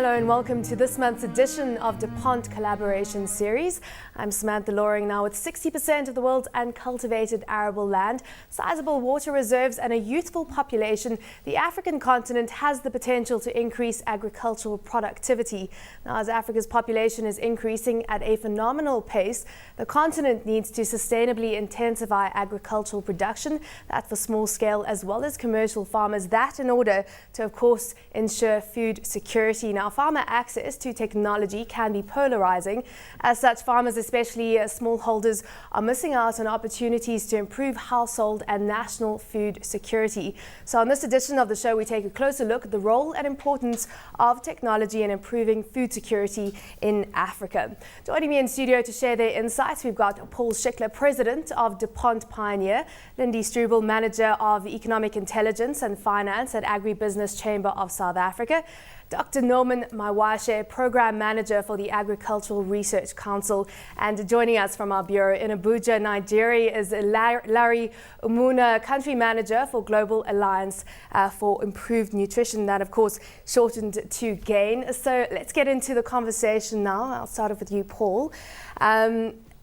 Hello and welcome to this month's edition of DuPont Collaboration Series. I'm Samantha Loring. Now, with 60% of the world's uncultivated arable land, sizable water reserves and a youthful population, the African continent has the potential to increase agricultural productivity. Now, as Africa's population is increasing at a phenomenal pace, the continent needs to sustainably intensify agricultural production, that for small scale as well as commercial farmers, that in order to, of course, ensure food security. Now, farmer access to technology can be polarizing. As such, farmers, especially smallholders, are missing out on opportunities to improve household and national food security. So on this edition of the show, we take a closer look at the role and importance of technology in improving food security in Africa. Joining me in studio to share their insights, we've got Paul Schickler, President of DuPont Pioneer, Lindy Struble, Manager of Economic Intelligence and Finance at Agribusiness Chamber of South Africa, Dr. Norman Mawashe, Program Manager for the Agricultural Research Council, and joining us from our bureau in Abuja, Nigeria, is Larry Umuna, Country Manager for Global Alliance for Improved Nutrition, that of course shortened to GAIN. So let's get into the conversation now. I'll start off with you, Paul.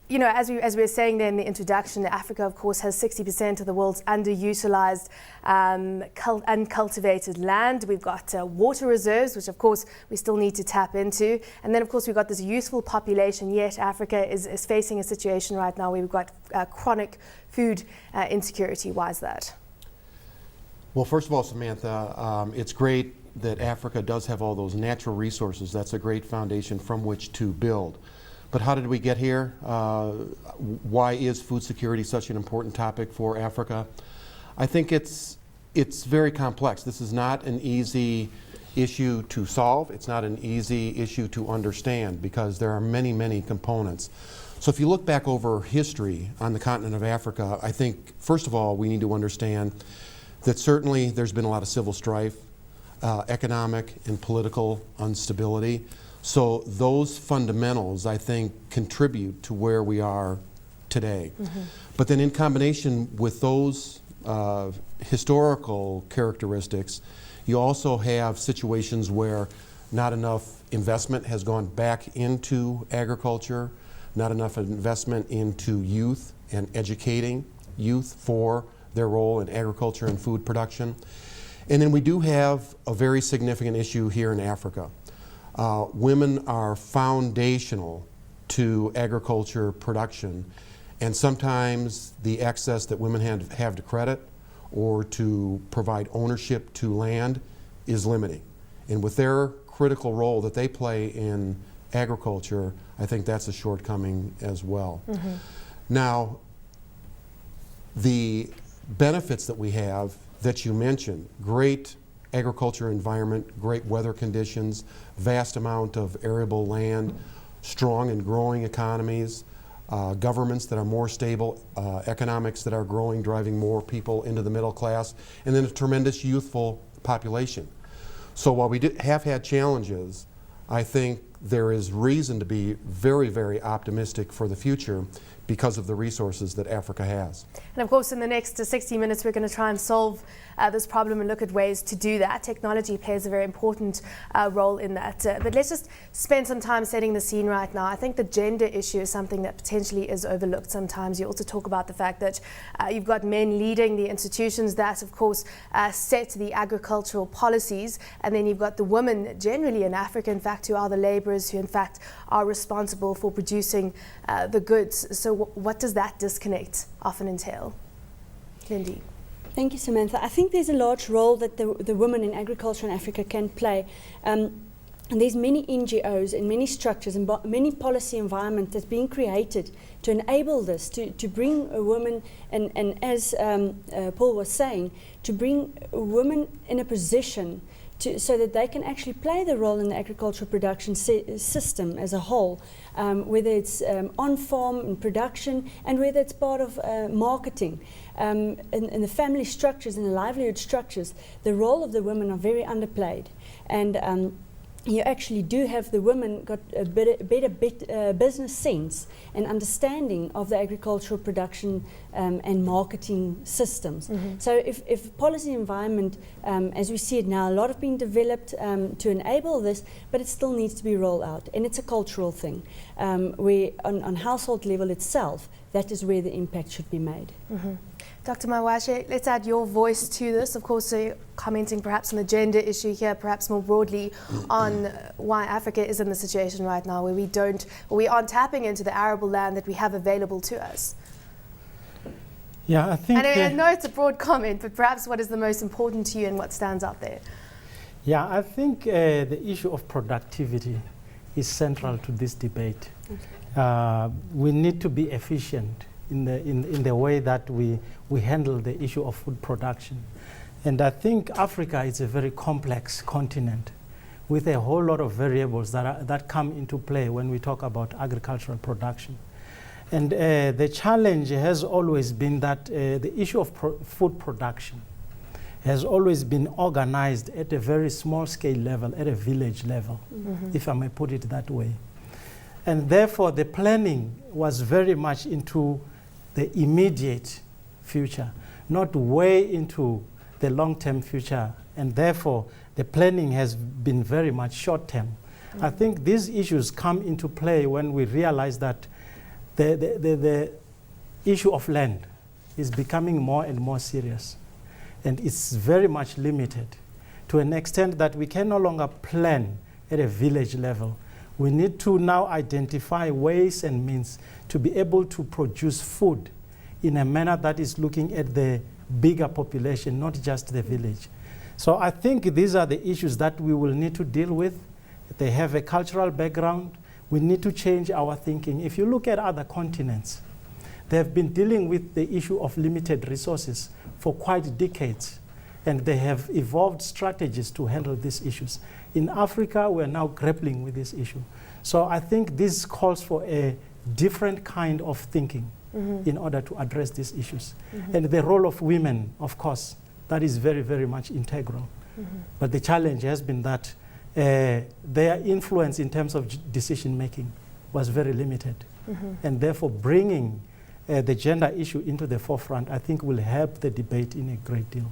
You know, as we were saying there in the introduction, Africa, of course, has 60% of the world's underutilized uncultivated land. We've got water reserves, which, of course, we still need to tap into. And then, of course, we've got this youthful population, yet Africa is facing a situation right now where we've got chronic food insecurity. Why is that? Well, first of all, Samantha, it's great that Africa does have all those natural resources. That's a great foundation from which to build. But how did we get here? Why is food security such an important topic for Africa? I think it's very complex. This is not an easy issue to solve. It's not an easy issue to understand because there are many, many components. So if you look back over history on the continent of Africa, I think, first of all, we need to understand that certainly there's been a lot of civil strife, economic and political instability. So those fundamentals, I think, contribute to where we are today. Mm-hmm. But then in combination with those historical characteristics, you also have situations where not enough investment has gone back into agriculture, not enough investment into youth and educating youth for their role in agriculture and food production. And then we do have a very significant issue here in Africa. Women are foundational to agriculture production, and sometimes the access that women have to credit or to provide ownership to land is limiting. And with their critical role that they play in agriculture, I think that's a shortcoming as well. Mm-hmm. Now, the benefits that we have that you mentioned, great agriculture environment, great weather conditions, vast amount of arable land, strong and growing economies, governments that are more stable, economics that are growing, driving more people into the middle class, and then a tremendous youthful population. So while we have had challenges, I think there is reason to be very, very optimistic for the future because of the resources that Africa has. And of course, in the next 60 minutes, we're going to try and solve this problem and look at ways to do that. Technology plays a very important role in that. But let's just spend some time setting the scene right now. I think the gender issue is something that potentially is overlooked sometimes. You also talk about the fact that you've got men leading the institutions that, of course, set the agricultural policies, and then you've got the women generally in Africa, in fact, who are the laborers who, in fact, are responsible for producing the goods. So what does that disconnect often entail? Lindy. Thank you, Samantha. I think there's a large role that the women in agriculture in Africa can play. And there's many NGOs and many structures and many policy environments that's being created to enable this, to bring a woman, and as Paul was saying, to bring women in a position so that they can actually play the role in the agricultural production system as a whole, whether it's on-farm and production and whether it's part of marketing. In the family structures and the livelihood structures, the role of the women are very underplayed. And you actually do have the women got a better business sense and understanding of the agricultural production and marketing systems. So if policy environment, as we see it now, a lot have been developed to enable this, but it still needs to be rolled out. And it's a cultural thing. Where on household level itself, that is where the impact should be made. Dr. Mawashe, let's add your voice to this. Of course, commenting perhaps on the gender issue here, perhaps more broadly on why Africa is in the situation right now where we aren't tapping into the arable land that we have available to us. Yeah, I think... And I know it's a broad comment, but perhaps what is the most important to you and what stands out there? Yeah, I think the issue of productivity is central to this debate. We need to be efficient in the way that we handle the issue of food production. And I think Africa is a very complex continent with a whole lot of variables that come into play when we talk about agricultural production. And the challenge has always been that the issue of food production has always been organized at a very small scale level, at a village level, if I may put it that way. And therefore the planning was very much into the immediate future, not way into the long-term future, and therefore the planning has been very much short-term. I think these issues come into play when we realize that the issue of land is becoming more and more serious, and it's very much limited to an extent that we can no longer plan at a village level. We need to now identify ways and means to be able to produce food in a manner that is looking at the bigger population, not just the village. So I think these are the issues that we will need to deal with. They have a cultural background. We need to change our thinking. If you look at other continents, they have been dealing with the issue of limited resources for quite decades, and they have evolved strategies to handle these issues. In Africa, we're now grappling with this issue. So I think this calls for a different kind of thinking in order to address these issues. And the role of women, of course, that is very, very much integral. But the challenge has been that their influence in terms of decision making was very limited. And therefore bringing the gender issue into the forefront, I think will help the debate in a great deal.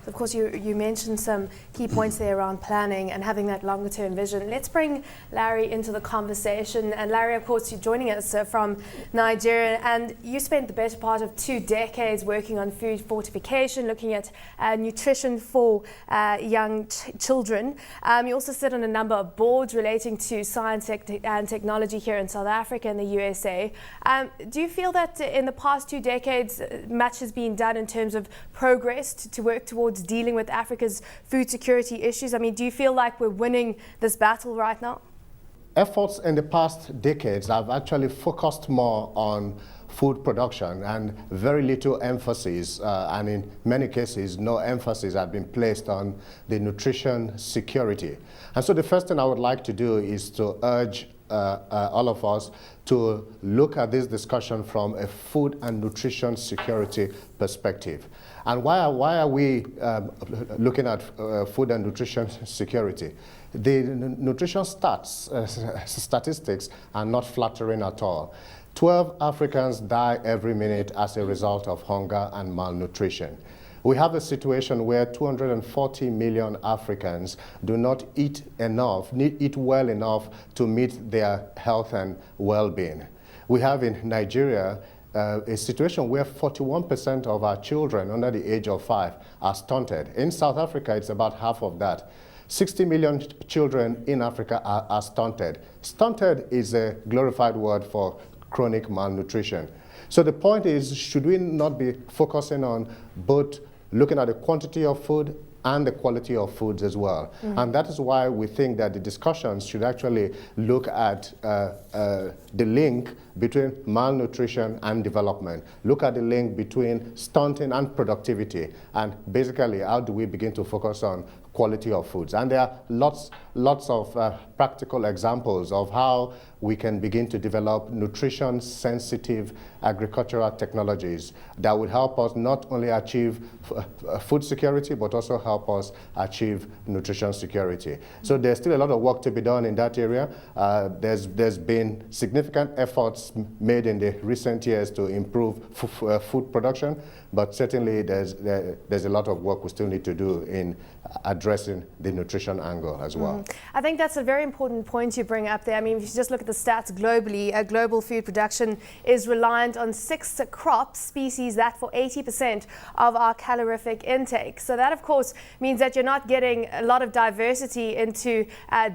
Of course, you mentioned some key points there around planning and having that longer term vision. Let's bring Larry into the conversation. And Larry, of course, you're joining us from Nigeria, and you spent the better part of 2 decades working on food fortification, looking at nutrition for young children. You also sit on a number of boards relating to science and technology here in South Africa and the USA. Do you feel that in the past 2 decades, much has been done in terms of progress to work towards dealing with Africa's food security issues? I mean, do you feel like we're winning this battle right now? Efforts in the past decades have actually focused more on food production and very little emphasis, and in many cases, no emphasis had been placed on the nutrition security. And so the first thing I would like to do is to urge all of us to look at this discussion from a food and nutrition security perspective. And why are we looking at food and nutrition security? The nutrition statistics are not flattering at all. 12 Africans die every minute as a result of hunger and malnutrition. We have a situation where 240 million Africans do not eat well enough to meet their health and well-being. We have in Nigeria a situation where 41% of our children under the age of 5 are stunted. In South Africa, it's about half of that. 60 million children in Africa are stunted. Stunted is a glorified word for chronic malnutrition. So the point is, should we not be focusing on both looking at the quantity of food and the quality of foods as well? And that is why we think that the discussions should actually look at the link between malnutrition and development, look at the link between stunting and productivity, and basically how do we begin to focus on quality of foods. And there are lots of practical examples of how we can begin to develop nutrition-sensitive agricultural technologies that will help us not only achieve food security, but also help us achieve nutrition security. So there's still a lot of work to be done in that area. There's been significant efforts made in the recent years to improve food production, but certainly there's a lot of work we still need to do in addressing the nutrition angle as well. I think that's a very important point you bring up there. I mean, if you just look at the stats globally, global food production is reliant on 6 crop species that for 80% of our calorific intake. So that, of course, means that you're not getting a lot of diversity into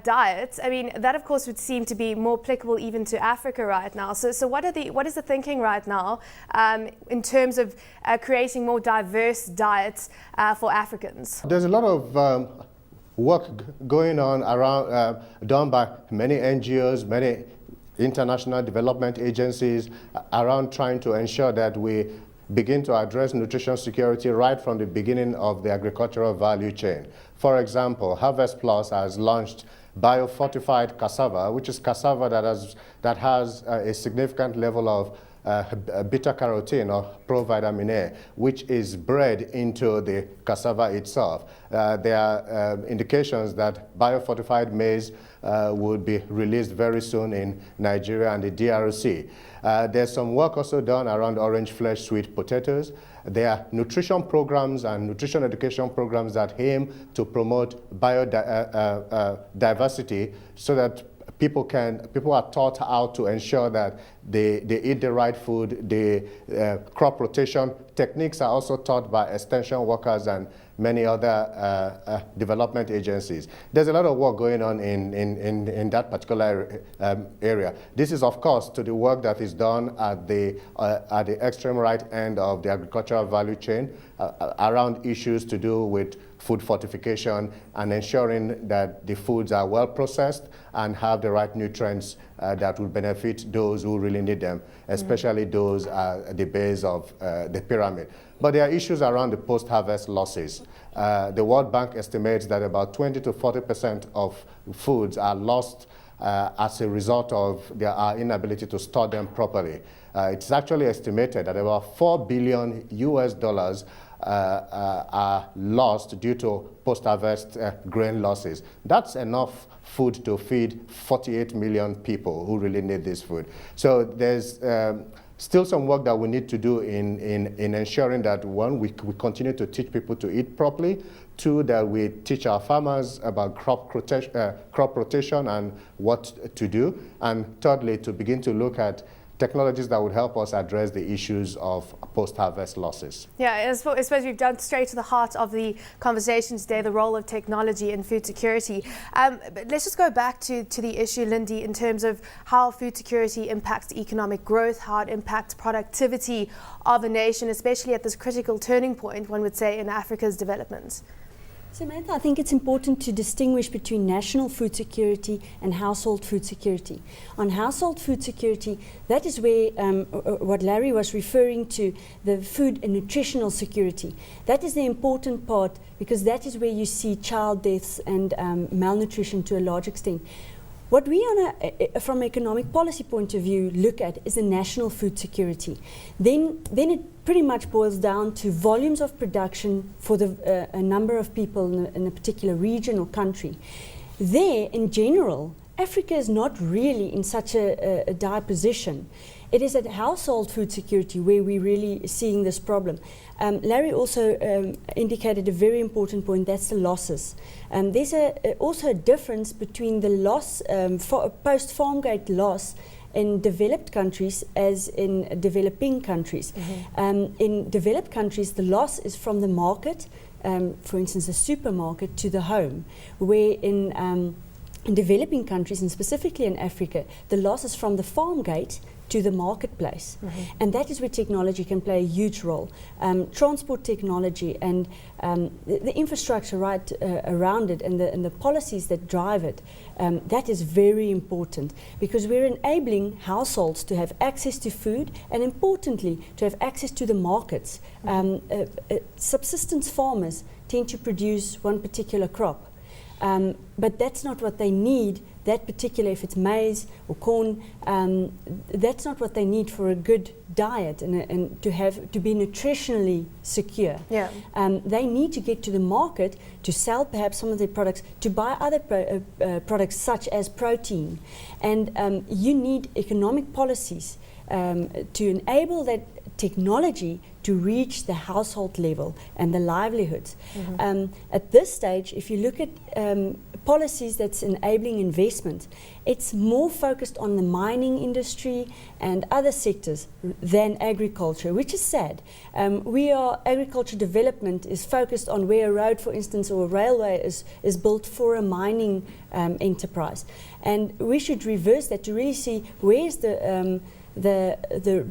diets. I mean, that, of course, would seem to be more applicable even to Africa right now. So what is the thinking right now in terms of creating more diverse diets for Africans? There's a lot of work going on around, done by many NGOs, many international development agencies around trying to ensure that we begin to address nutrition security right from the beginning of the agricultural value chain. For example, Harvest Plus has launched biofortified cassava, which is cassava that has a significant level of beta-carotene or provitamin A, which is bred into the cassava itself. There are indications that biofortified maize would be released very soon in Nigeria and the DRC. There's some work also done around orange flesh sweet potatoes. There are nutrition programs and nutrition education programs that aim to promote biodiversity so that people are taught how to ensure that they eat the right food. The crop rotation techniques are also taught by extension workers and many other development agencies. There's a lot of work going on in that particular area. This is, of course, to the work that is done at the extreme right end of the agricultural value chain around issues to do with food fortification and ensuring that the foods are well processed and have the right nutrients that will benefit those who really need them, especially those at the base of the pyramid. But there are issues around the post-harvest losses. The World Bank estimates that about 20 to 40% of foods are lost as a result of our inability to store them properly. It's actually estimated that about $4 billion are lost due to post-harvest grain losses. That's enough food to feed 48 million people who really need this food. So there's still some work that we need to do in ensuring that, one, we continue to teach people to eat properly, two, that we teach our farmers about crop rotation and what to do, and thirdly, to begin to look at technologies that would help us address the issues of post-harvest losses. Yeah, I suppose we've done straight to the heart of the conversation today, the role of technology in food security. But let's just go back to the issue, Lindy, in terms of how food security impacts economic growth, how it impacts productivity of a nation, especially at this critical turning point, one would say, in Africa's development. Samantha, I think it's important to distinguish between national food security and household food security. On household food security, that is where what Larry was referring to, the food and nutritional security. That is the important part, because that is where you see child deaths and malnutrition to a large extent. What we, from an economic policy point of view, look at is the national food security. Then it pretty much boils down to volumes of production for a number of people in a particular region or country. There, in general, Africa is not really in such a dire position. It is at household food security where we're really seeing this problem. Larry also indicated a very important point, that's the losses. There's also a difference between the loss, post-farm gate loss in developed countries as in developing countries. In developed countries, the loss is from the market, for instance, the supermarket, to the home, where in developing countries, and specifically in Africa, the loss is from the farm gate to the marketplace. And that is where technology can play a huge role. Transport technology and the infrastructure right around it and the policies that drive it, that is very important, because we're enabling households to have access to food and, importantly, to have access to the markets. Subsistence farmers tend to produce one particular crop. But that's not what they need, that particular, if it's maize or corn, that's not what they need for a good diet and to be nutritionally secure. Yeah. They need to get to the market to sell perhaps some of their products, to buy other products such as protein. And you need economic policies to enable that technology to reach the household level and the livelihoods. At this stage, if you look at policies that's enabling investment, it's more focused on the mining industry and other sectors than agriculture, which is sad. Agriculture development is focused on where a road, for instance, or a railway is built for a mining enterprise. And we should reverse that to really see where's the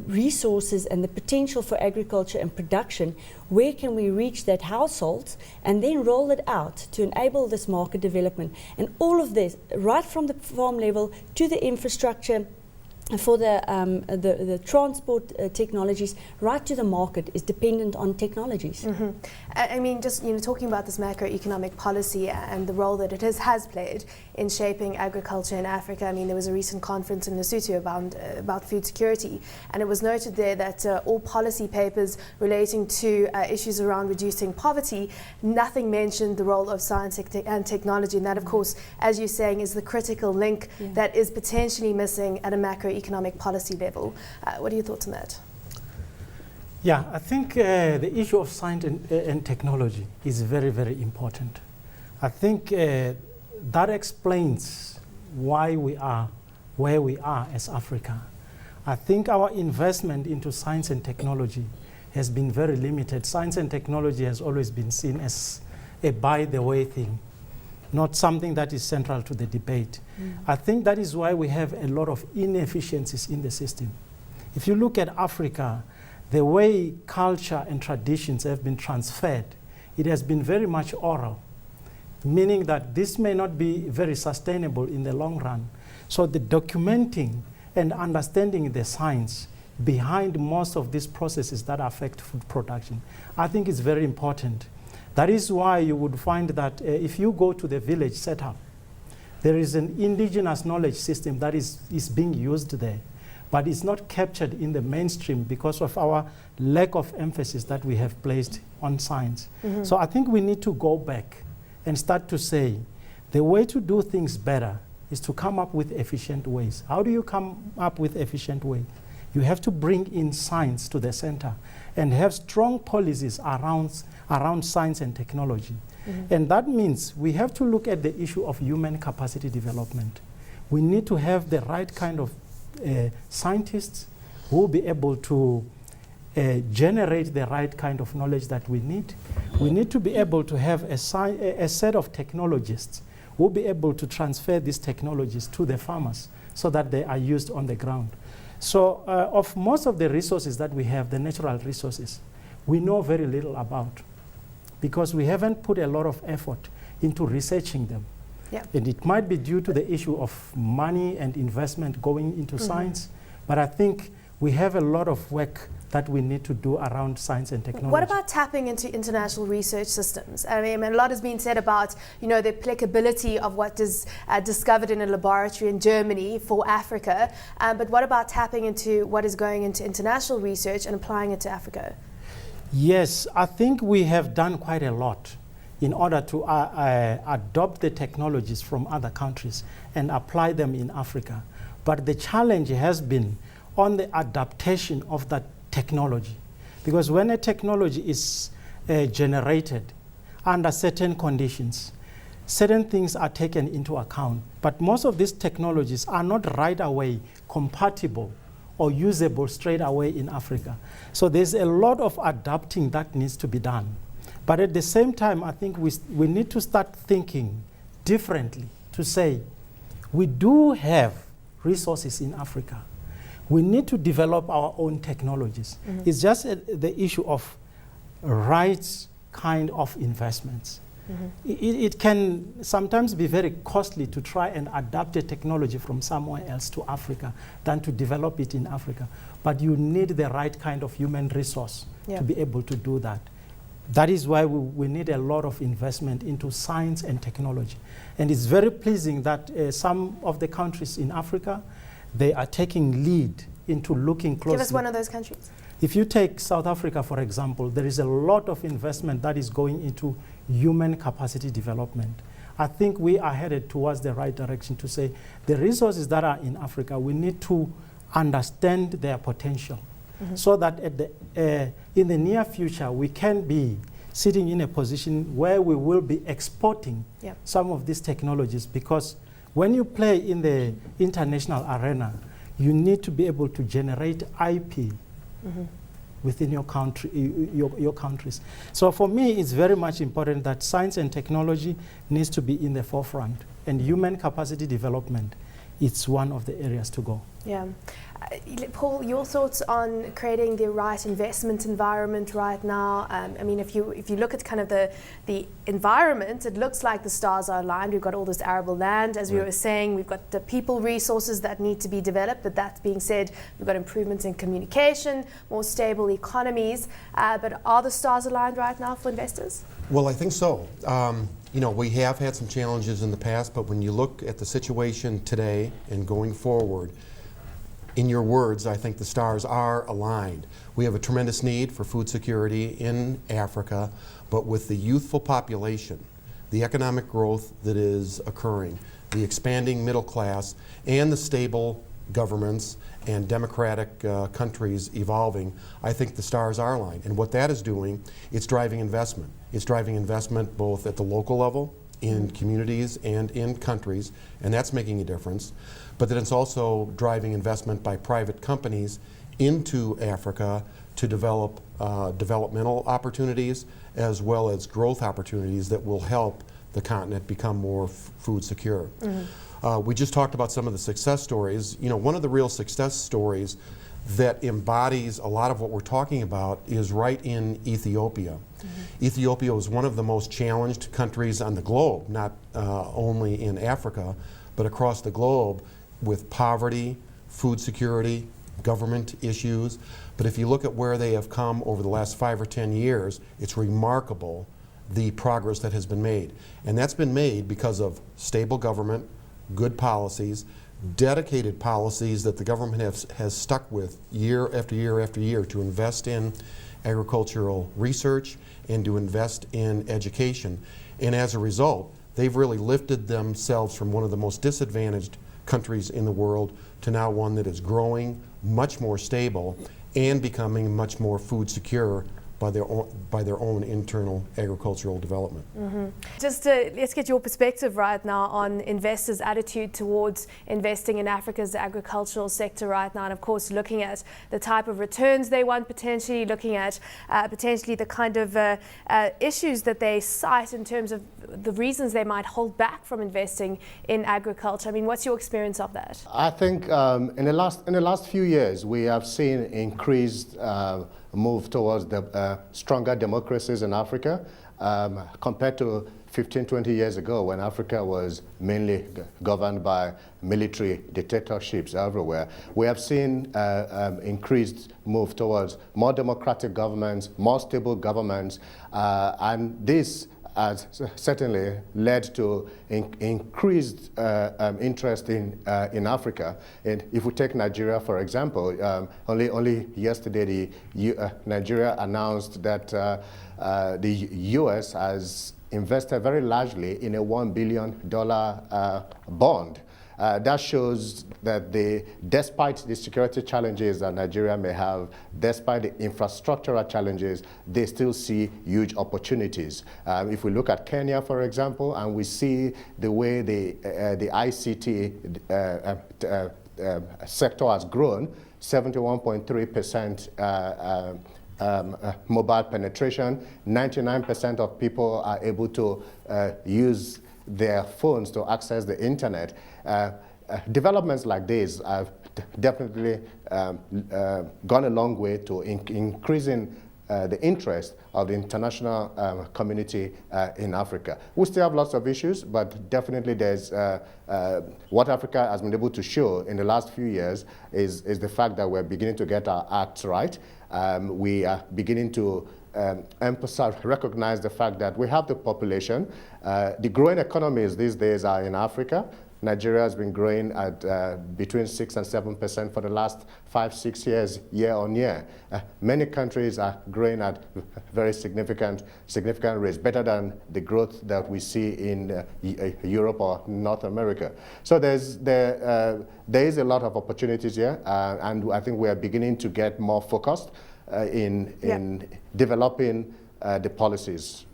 resources and the potential for agriculture and production, where can we reach that household, and then roll it out to enable this market development. And all of this, right from the farm level to the infrastructure for the transport technologies, right to the market, is dependent on technologies. I mean, just talking about this macroeconomic policy and the role that it has played in shaping agriculture in Africa. I mean, there was a recent conference in Lesotho about food security, and it was noted there that all policy papers relating to issues around reducing poverty, nothing mentioned the role of science and technology, and that, of course, as you're saying, is the critical link that is potentially missing at a macroeconomic policy level. What are your thoughts on that? Yeah, I think the issue of science and technology is very, very important. I think that explains why we are where we are as Africa. I think our investment into science and technology has been very limited. Science and technology has always been seen as a by-the-way thing, not something that is central to the debate. I think that is why we have a lot of inefficiencies in the system. If you look at Africa, the way culture and traditions have been transferred, it has been very much oral, meaning that this may not be very sustainable in the long run. So the documenting and understanding the science behind most of these processes that affect food production, I think is very important. That is why you would find that if you go to the village setup, there is an indigenous knowledge system that is being used there, but it's not captured in the mainstream because of our lack of emphasis that we have placed on science. So I think we need to go back and start to say, the way to do things better is to come up with efficient ways. How do you come up with efficient ways? You have to bring in science to the center and have strong policies around science and technology. And that means we have to look at the issue of human capacity development. We need to have the right kind of scientists who will be able to generate the right kind of knowledge that we need. We need to be able to have a set of technologists who will be able to transfer these technologies to the farmers so that they are used on the ground. So of most of the resources that we have, the natural resources, we know very little about because we haven't put a lot of effort into researching them. And it might be due to the issue of money and investment going into science, but I think we have a lot of work that we need to do around science and technology. What about tapping into international research systems? I mean, a lot has been said about, the applicability of what is discovered in a laboratory in Germany for Africa, but what about tapping into what is going into international research and applying it to Africa? Yes, I think we have done quite a lot in order to adopt the technologies from other countries and apply them in Africa. But the challenge has been on the adaptation of that technology. Because when a technology is generated under certain conditions, certain things are taken into account. But most of these technologies are not right away compatible or usable straight away in Africa. So there's a lot of adapting that needs to be done. But at the same time, I think we need to start thinking differently to say, we do have resources in Africa. We need to develop our own technologies. It's just the issue of right kind of investments. It can sometimes be very costly to try and adapt a technology from somewhere else to Africa than to develop it in Africa. But you need the right kind of human resource to be able to do that. That is why we need a lot of investment into science and technology. And it's very pleasing that some of the countries in Africa, they are taking lead into looking closely. Give us one of those countries. If you take South Africa, for example, there is a lot of investment that is going into human capacity development. I think we are headed towards the right direction to say the resources that are in Africa, we need to understand their potential so that in the near future, we can be sitting in a position where we will be exporting some of these technologies, because when you play in the international arena, you need to be able to generate IP within your country, your countries. So for me, it's very much important that science and technology needs to be in the forefront, and human capacity development, it's one of the areas to go. Yeah. Paul, your thoughts on creating the right investment environment right now? I mean, if you look at kind of the environment, it looks like the stars are aligned. We've got all this arable land, as we were saying. We've got the people resources that need to be developed. But that being said, we've got improvements in communication, more stable economies. But are the stars aligned right now for investors? Well, I think so. You know, we have had some challenges in the past, but when you look at the situation today and going forward, in your words, I think the stars are aligned. We have a tremendous need for food security in Africa, but with the youthful population, the economic growth that is occurring, the expanding middle class, and the stable governments and democratic countries evolving, I think the stars are aligned. And what that is doing, it's driving investment. It's driving investment both at the local level, in communities and in countries, and that's making a difference. But then it's also driving investment by private companies into Africa to develop developmental opportunities as well as growth opportunities that will help the continent become more food secure. We just talked about some of the success stories. You know, one of the real success stories that embodies a lot of what we're talking about is right in Ethiopia. Ethiopia was one of the most challenged countries on the globe, not only in Africa, but across the globe, with poverty, food security, government issues. But if you look at where they have come over the last 5 or 10 years, it's remarkable the progress that has been made. And that's been made because of stable government, good policies, dedicated policies that the government has stuck with year after year after year to invest in agricultural research and to invest in education. And as a result, they've really lifted themselves from one of the most disadvantaged countries in the world to now one that is growing, much more stable, and becoming much more food secure by their own internal agricultural development. Just let's get your perspective right now on investors' attitude towards investing in Africa's agricultural sector right now, and of course looking at the type of returns they want, potentially looking at potentially the kind of issues that they cite in terms of the reasons they might hold back from investing in agriculture. I mean, what's your experience of that? I think in the last few years we have seen increased move towards the stronger democracies in Africa compared to 15, 20 years ago when Africa was mainly governed by military dictatorships everywhere. We have seen increased move towards more democratic governments, more stable governments, and this has certainly led to increased interest in Africa. And if we take Nigeria, for example, only yesterday Nigeria announced that the U.S. has invested very largely in a $1 billion bond. That shows that despite the security challenges that Nigeria may have, despite the infrastructural challenges, they still see huge opportunities. If we look at Kenya, for example, and we see the way the ICT sector has grown, 71.3% mobile penetration, 99% of people are able to use their phones to access the internet. Developments like this have definitely gone a long way to increasing the interest of the international community in Africa. We still have lots of issues, but definitely there's what Africa has been able to show in the last few years is the fact that we're beginning to get our acts right. We are beginning to recognize the fact that we have the population. The growing economies these days are in Africa. Nigeria has been growing at between 6 and 7% for the last 5-6 years, year on year. Many countries are growing at very significant rates, better than the growth that we see in Europe or North America. So there is a lot of opportunities here, and I think we are beginning to get more focused in developing the policies.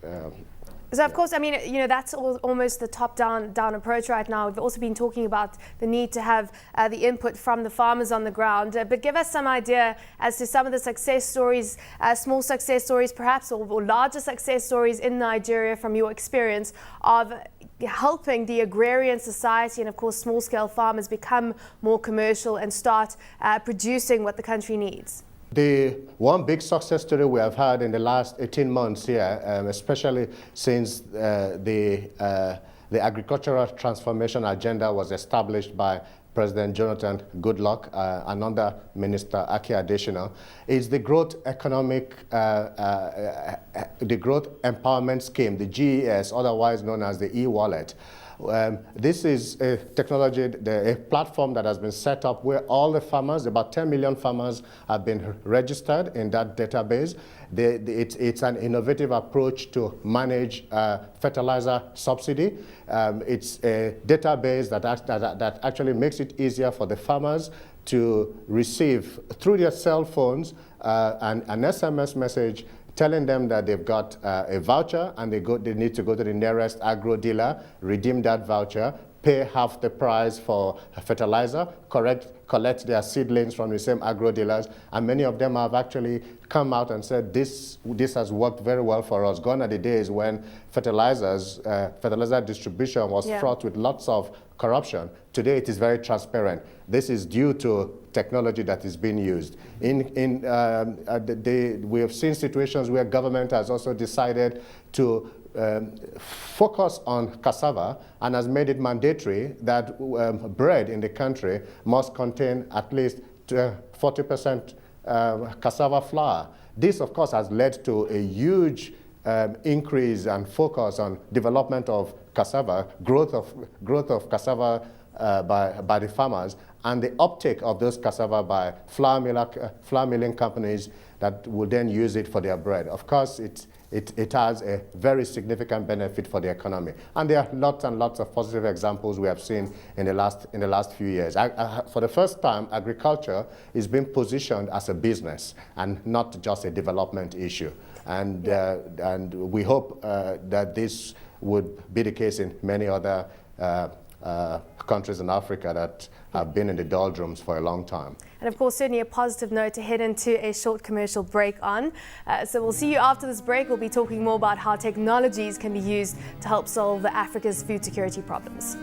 So of course, I mean, you know, that's almost the top-down approach right now. We've also been talking about the need to have the input from the farmers on the ground. But give us some idea as to some of the success stories, small success stories perhaps, or larger success stories in Nigeria from your experience of helping the agrarian society and of course small-scale farmers become more commercial and start producing what the country needs. The one big success story we have had in the last 18 months here, especially since the agricultural transformation agenda was established by President Jonathan Goodluck and under Minister Aki Adesina, is the growth empowerment scheme, the GES, otherwise known as the e-wallet. This is a technology, a platform that has been set up where all the farmers, about 10 million farmers, have been registered in that database. It's an innovative approach to manage fertilizer subsidy. It's a database that actually makes it easier for the farmers to receive through their cell phones an SMS message telling them that they've got a voucher and they need to go to the nearest agro dealer, redeem that voucher, pay half the price for fertilizer, collect their seedlings from the same agro dealers, and many of them have actually come out and said this has worked very well for us. Gone are the days when fertilizer distribution was fraught with lots of corruption. Today it is very transparent. This is due to technology that is being used. We have seen situations where government has also decided to focus on cassava and has made it mandatory that bread in the country must contain at least 40% cassava flour. This, of course, has led to a huge increase and focus on development of cassava, growth of cassava by the farmers, and the uptake of those cassava by flour milling companies that will then use it for their bread. Of course, it has a very significant benefit for the economy. And there are lots and lots of positive examples we have seen in the last few years. For the first time, agriculture is being positioned as a business and not just a development issue. And we hope that this would be the case in many other countries in Africa that have been in the doldrums for a long time. And of course, certainly a positive note to head into a short commercial break on. So we'll see you after this break. We'll be talking more about how technologies can be used to help solve Africa's food security problems.